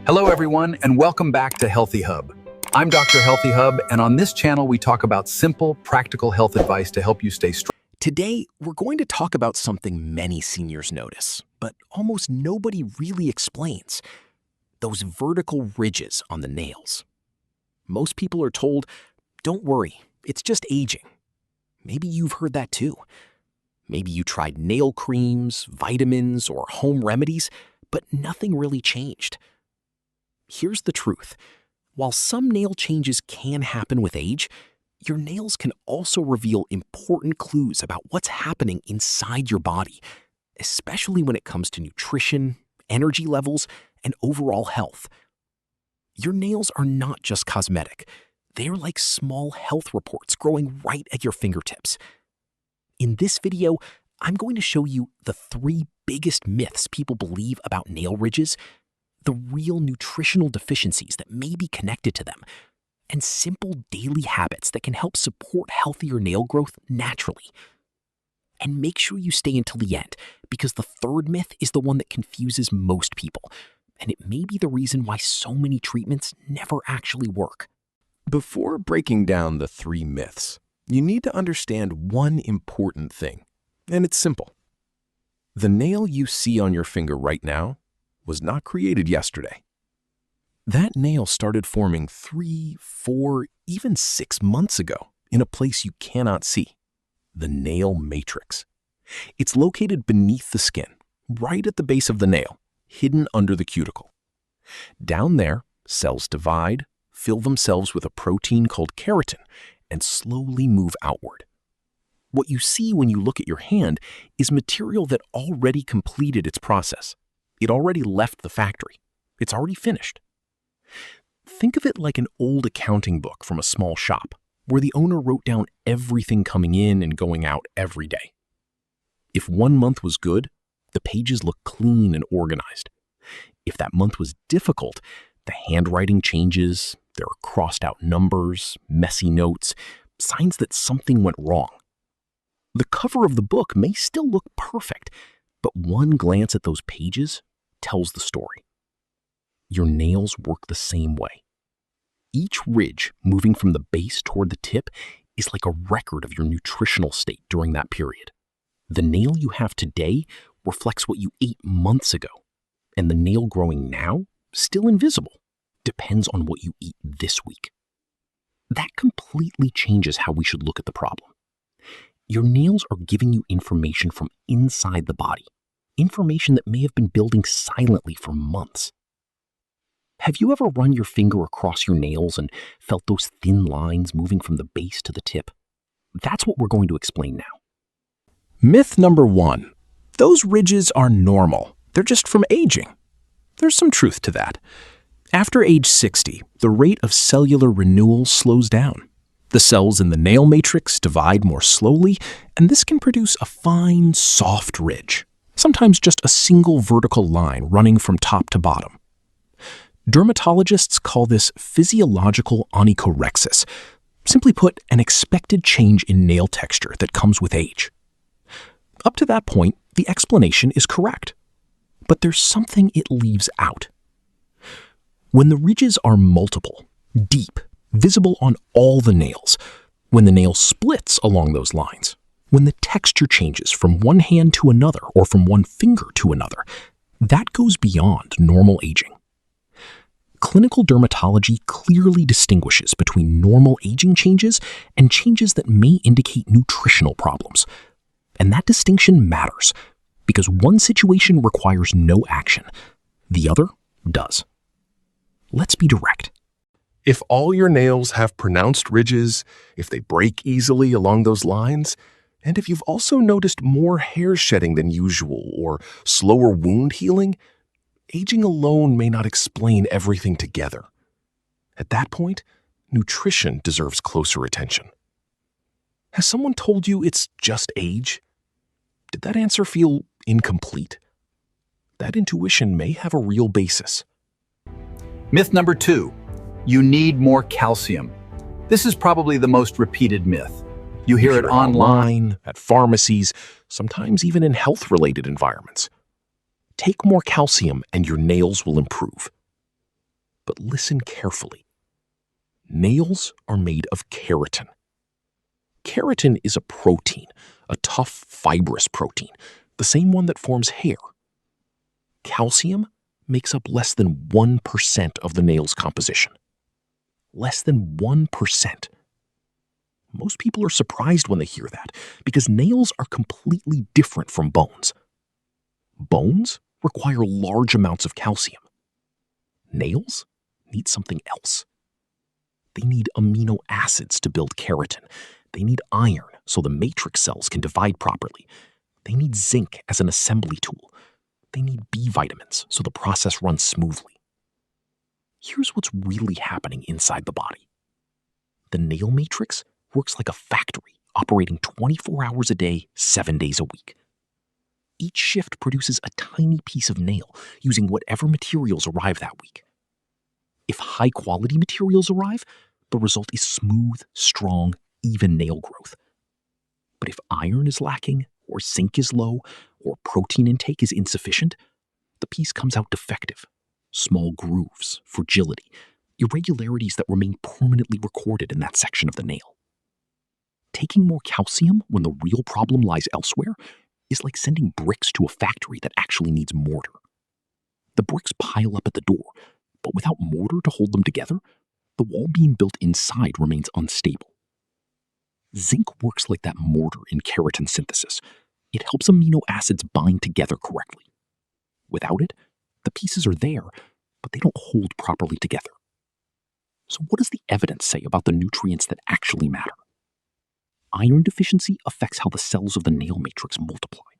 Hello everyone, and welcome back to Healthy Hub. I'm Dr. Healthy Hub, and on this channel we talk about simple, practical health advice to help you stay strong. Today, we're going to talk about something many seniors notice, but almost nobody really explains. Those vertical ridges on the nails. Most people are told, don't worry, it's just aging. Maybe you've heard that too. Maybe you tried nail creams, vitamins, or home remedies, but nothing really changed. Here's the truth. While some nail changes can happen with age, your nails can also reveal important clues about what's happening inside your body, especially when it comes to nutrition, energy levels, and overall health. Your nails are not just cosmetic. They're like small health reports growing right at your fingertips. In this video, I'm going to show you the 3 biggest myths people believe about nail ridges, the real nutritional deficiencies that may be connected to them, and simple daily habits that can help support healthier nail growth naturally. And make sure you stay until the end, because the 3rd myth is the one that confuses most people, and it may be the reason why so many treatments never actually work. Before breaking down the 3 myths, you need to understand one important thing, and it's simple. The nail you see on your finger right now was not created yesterday. That nail started forming 3, 4, even 6 months ago in a place you cannot see, the nail matrix. It's located beneath the skin, right at the base of the nail, hidden under the cuticle. Down there, cells divide, fill themselves with a protein called keratin, and slowly move outward. What you see when you look at your hand is material that already completed its process. It already left the factory. It's already finished. Think of it like an old accounting book from a small shop, where the owner wrote down everything coming in and going out every day. If one month was good, the pages look clean and organized. If that month was difficult, the handwriting changes, there are crossed out numbers, messy notes, signs that something went wrong. The cover of the book may still look perfect, but one glance at those pages tells the story. Your nails work the same way. Each ridge moving from the base toward the tip is like a record of your nutritional state during that period. The nail you have today reflects what you ate months ago, and the nail growing now, still invisible, depends on what you eat this week. That completely changes how we should look at the problem. Your nails are giving you information from inside the body, information that may have been building silently for months. Have you ever run your finger across your nails and felt those thin lines moving from the base to the tip? That's what we're going to explain now. Myth number 1. Those ridges are normal. They're just from aging. There's some truth to that. After age 60, the rate of cellular renewal slows down. The cells in the nail matrix divide more slowly, and this can produce a fine, soft ridge, sometimes just a single vertical line running from top to bottom. Dermatologists call this physiological onychorexis, simply put, an expected change in nail texture that comes with age. Up to that point, the explanation is correct, but there's something it leaves out. When the ridges are multiple, deep, visible on all the nails, when the nail splits along those lines, when the texture changes from one hand to another or from one finger to another, that goes beyond normal aging. Clinical dermatology clearly distinguishes between normal aging changes and changes that may indicate nutritional problems. And that distinction matters because one situation requires no action, the other does. Let's be direct. If all your nails have pronounced ridges, if they break easily along those lines, and if you've also noticed more hair shedding than usual or slower wound healing, aging alone may not explain everything together. At that point, nutrition deserves closer attention. Has someone told you it's just age? Did that answer feel incomplete? That intuition may have a real basis. Myth number 2, you need more calcium. This is probably the most repeated myth. You hear it online, at pharmacies, sometimes even in health-related environments. Take more calcium and your nails will improve. But listen carefully. Nails are made of keratin. Keratin is a protein, a tough, fibrous protein, the same one that forms hair. Calcium makes up less than 1% of the nail's composition. Less than 1%. Most people are surprised when they hear that because nails are completely different from bones. Bones require large amounts of calcium. Nails need something else. They need amino acids to build keratin. They need iron so the matrix cells can divide properly. They need zinc as an assembly tool. They need B vitamins so the process runs smoothly. Here's what's really happening inside the body. The nail matrix works like a factory, operating 24 hours a day, 7 days a week. Each shift produces a tiny piece of nail using whatever materials arrive that week. If high-quality materials arrive, the result is smooth, strong, even nail growth. But if iron is lacking, or zinc is low, or protein intake is insufficient, the piece comes out defective. Small grooves, fragility, irregularities that remain permanently recorded in that section of the nail. Taking more calcium when the real problem lies elsewhere is like sending bricks to a factory that actually needs mortar. The bricks pile up at the door, but without mortar to hold them together, the wall being built inside remains unstable. Zinc works like that mortar in keratin synthesis. It helps amino acids bind together correctly. Without it, the pieces are there, but they don't hold properly together. So what does the evidence say about the nutrients that actually matter? Iron deficiency affects how the cells of the nail matrix multiply.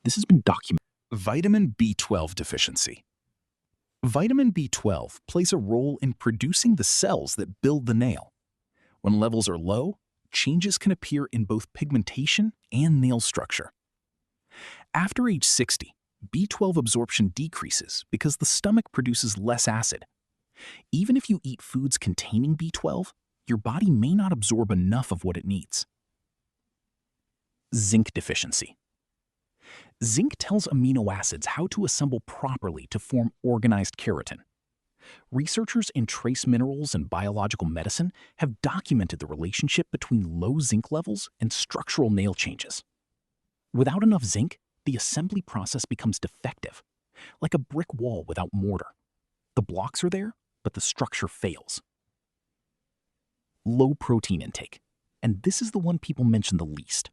This has been documented. Vitamin B12 deficiency. Vitamin B12 plays a role in producing the cells that build the nail. When levels are low, changes can appear in both pigmentation and nail structure. After age 60, B12 absorption decreases because the stomach produces less acid. Even if you eat foods containing B12, your body may not absorb enough of what it needs. Zinc deficiency. Zinc tells amino acids how to assemble properly to form organized keratin. Researchers in trace minerals and biological medicine have documented the relationship between low zinc levels and structural nail changes. Without enough zinc, the assembly process becomes defective, like a brick wall without mortar. The blocks are there, but the structure fails. Low protein intake, and this is the one people mention the least.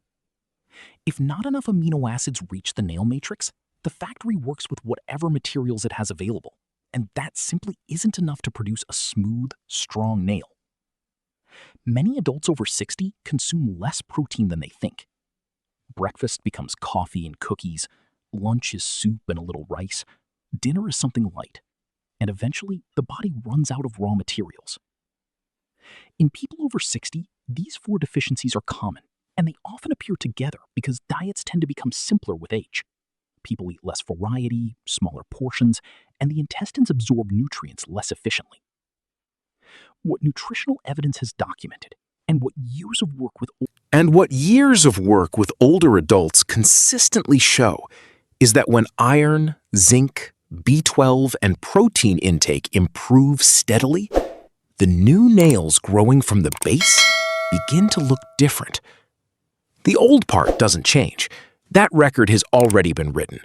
If not enough amino acids reach the nail matrix, the factory works with whatever materials it has available, and that simply isn't enough to produce a smooth, strong nail. Many adults over 60 consume less protein than they think. Breakfast becomes coffee and cookies, lunch is soup and a little rice, dinner is something light, and eventually the body runs out of raw materials. In people over 60, these 4 deficiencies are common, and they often appear together because diets tend to become simpler with age. People eat less variety, smaller portions, and the intestines absorb nutrients less efficiently. What nutritional evidence has documented, and what years of work with older adults consistently show is that when iron, zinc, B12, and protein intake improve steadily, the new nails growing from the base begin to look different. The old part doesn't change. That record has already been written.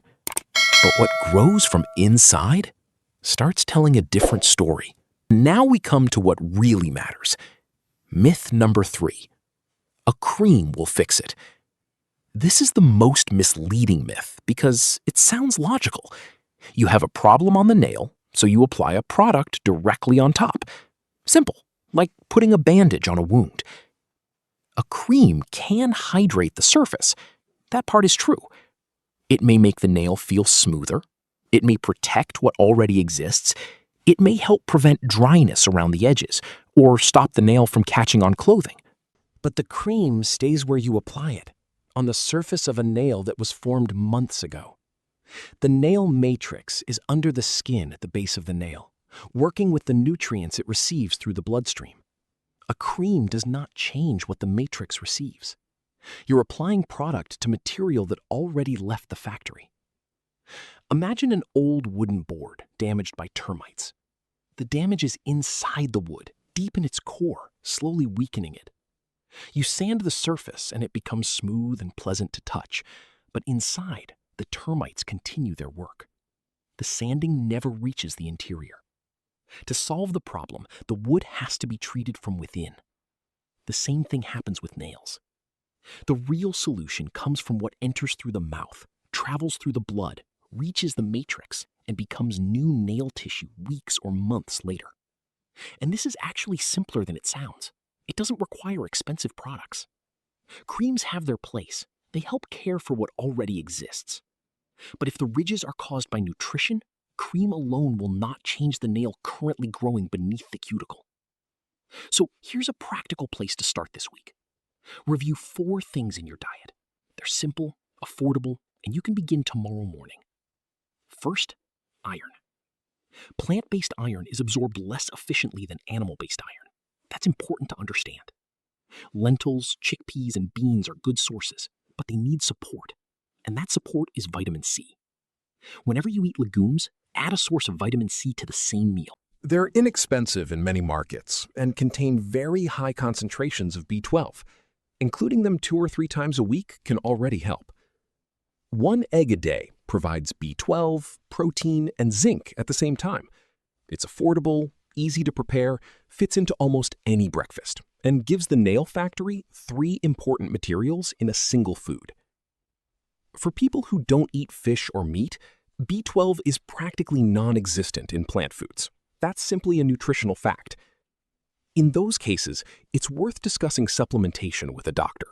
But what grows from inside starts telling a different story. Now we come to what really matters. Myth number 3. A cream will fix it. This is the most misleading myth because it sounds logical. You have a problem on the nail, so you apply a product directly on top. Simple, like putting a bandage on a wound. A cream can hydrate the surface. That part is true. It may make the nail feel smoother. It may protect what already exists. It may help prevent dryness around the edges or stop the nail from catching on clothing. But the cream stays where you apply it, on the surface of a nail that was formed months ago. The nail matrix is under the skin at the base of the nail, working with the nutrients it receives through the bloodstream. A cream does not change what the matrix receives. You're applying product to material that already left the factory. Imagine an old wooden board damaged by termites. The damage is inside the wood, deep in its core, slowly weakening it. You sand the surface and it becomes smooth and pleasant to touch, but inside, the termites continue their work. The sanding never reaches the interior. To solve the problem, the wood has to be treated from within. The same thing happens with nails. The real solution comes from what enters through the mouth, travels through the blood, reaches the matrix, and becomes new nail tissue weeks or months later. And this is actually simpler than it sounds. It doesn't require expensive products. Creams have their place. They help care for what already exists. But if the ridges are caused by nutrition, cream alone will not change the nail currently growing beneath the cuticle. So here's a practical place to start this week. Review 4 things in your diet. They're simple, affordable, and you can begin tomorrow morning. First, iron. Plant-based iron is absorbed less efficiently than animal-based iron. That's important to understand. Lentils, chickpeas, and beans are good sources, but they need support, and that support is vitamin C. Whenever you eat legumes, add a source of vitamin C to the same meal. They're inexpensive in many markets and contain very high concentrations of B12. Including them 2 or 3 times a week can already help. 1 egg a day provides B12, protein, and zinc at the same time. It's affordable, easy to prepare, fits into almost any breakfast, and gives the nail factory 3 important materials in a single food. For people who don't eat fish or meat, B12 is practically non-existent in plant foods. That's simply a nutritional fact. In those cases, it's worth discussing supplementation with a doctor.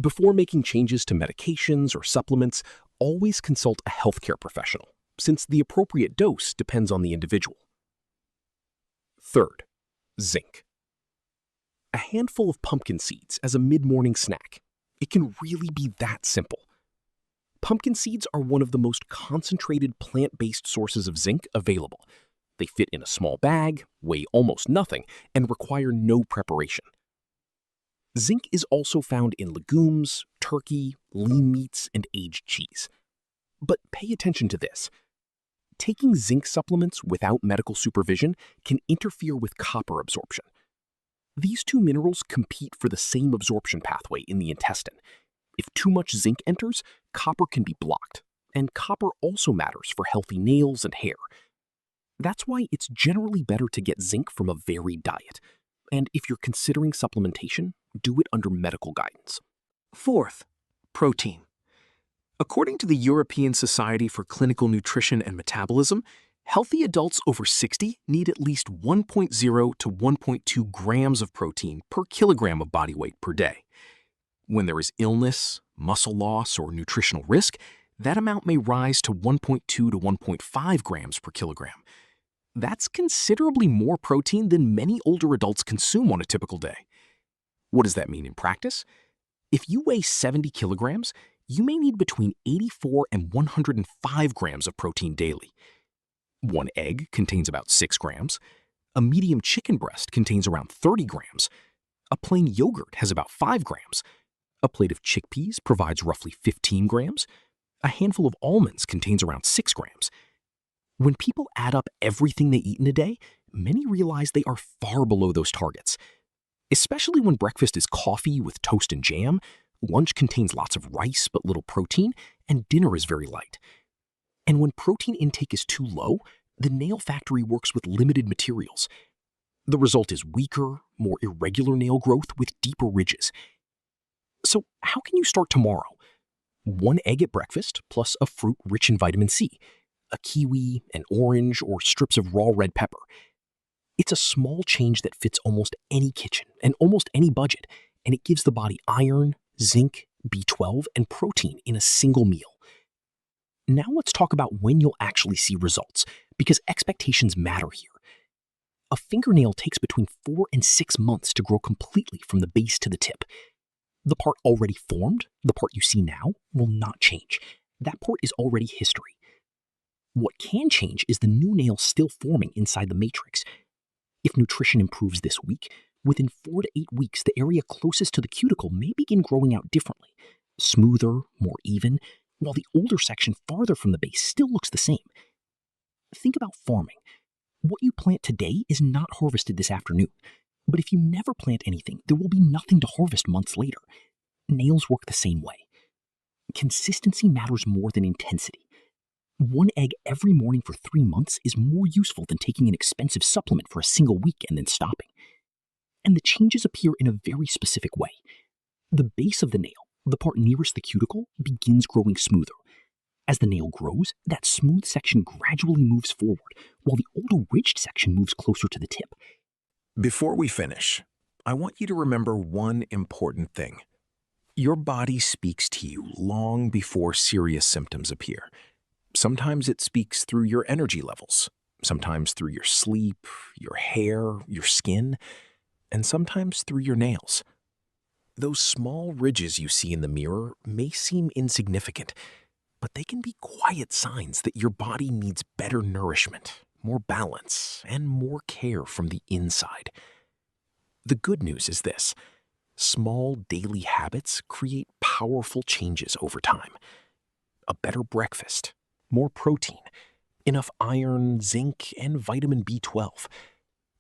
Before making changes to medications or supplements, always consult a healthcare professional, since the appropriate dose depends on the individual. Third, zinc. A handful of pumpkin seeds as a mid-morning snack. It can really be that simple. Pumpkin seeds are one of the most concentrated plant-based sources of zinc available. They fit in a small bag, weigh almost nothing, and require no preparation. Zinc is also found in legumes, turkey, lean meats, and aged cheese. But pay attention to this. Taking zinc supplements without medical supervision can interfere with copper absorption. These 2 minerals compete for the same absorption pathway in the intestine. If too much zinc enters, copper can be blocked, and copper also matters for healthy nails and hair. That's why it's generally better to get zinc from a varied diet. And if you're considering supplementation, do it under medical guidance. Fourth, protein. According to the European Society for Clinical Nutrition and Metabolism, healthy adults over 60 need at least 1.0 to 1.2 grams of protein per kilogram of body weight per day. When there is illness, muscle loss, or nutritional risk, that amount may rise to 1.2 to 1.5 grams per kilogram. That's considerably more protein than many older adults consume on a typical day. What does that mean in practice? If you weigh 70 kilograms, you may need between 84 and 105 grams of protein daily. 1 egg contains about 6 grams. A medium chicken breast contains around 30 grams. A plain yogurt has about 5 grams. A plate of chickpeas provides roughly 15 grams. A handful of almonds contains around 6 grams. When people add up everything they eat in a day, many realize they are far below those targets. Especially when breakfast is coffee with toast and jam, lunch contains lots of rice but little protein, and dinner is very light. And when protein intake is too low, the nail factory works with limited materials. The result is weaker, more irregular nail growth with deeper ridges. So how can you start tomorrow? 1 egg at breakfast plus a fruit rich in vitamin C. A kiwi, an orange, or strips of raw red pepper. It's a small change that fits almost any kitchen and almost any budget, and it gives the body iron, zinc, B12, and protein in a single meal. Now let's talk about when you'll actually see results, because expectations matter here. A fingernail takes between 4 and 6 months to grow completely from the base to the tip. The part already formed, the part you see now, will not change. That part is already history. What can change is the new nail still forming inside the matrix. If nutrition improves this week, within 4 to 8 weeks, the area closest to the cuticle may begin growing out differently, smoother, more even, while the older section farther from the base still looks the same. Think about farming. What you plant today is not harvested this afternoon. But if you never plant anything, there will be nothing to harvest months later. Nails work the same way. Consistency matters more than intensity. One egg every morning for 3 months is more useful than taking an expensive supplement for a single week and then stopping. And the changes appear in a very specific way. The base of the nail, the part nearest the cuticle, begins growing smoother. As the nail grows, that smooth section gradually moves forward, while the older ridged section moves closer to the tip. Before we finish, I want you to remember one important thing. Your body speaks to you long before serious symptoms appear. Sometimes it speaks through your energy levels, sometimes through your sleep, your hair, your skin, and sometimes through your nails. Those small ridges you see in the mirror may seem insignificant, but they can be quiet signs that your body needs better nourishment, more balance, and more care from the inside. The good news is this: small daily habits create powerful changes over time. A better breakfast, more protein, enough iron, zinc, and vitamin B12,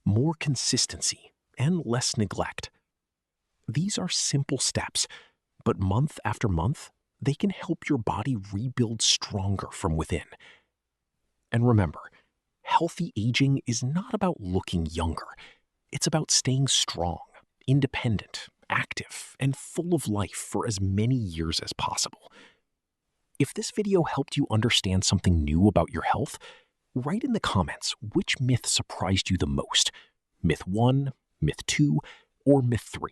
more consistency, and less neglect. These are simple steps, but month after month, they can help your body rebuild stronger from within. And remember, healthy aging is not about looking younger. It's about staying strong, independent, active, and full of life for as many years as possible. If this video helped you understand something new about your health, write in the comments which myth surprised you the most: myth 1, myth 2, or myth 3.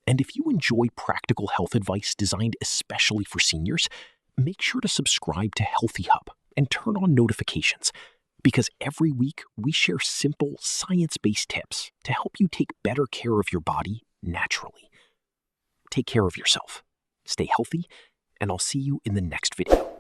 And if you enjoy practical health advice designed especially for seniors, make sure to subscribe to Healthy Hub and turn on notifications, because every week we share simple, science-based tips to help you take better care of your body naturally. Take care of yourself, stay healthy, and I'll see you in the next video.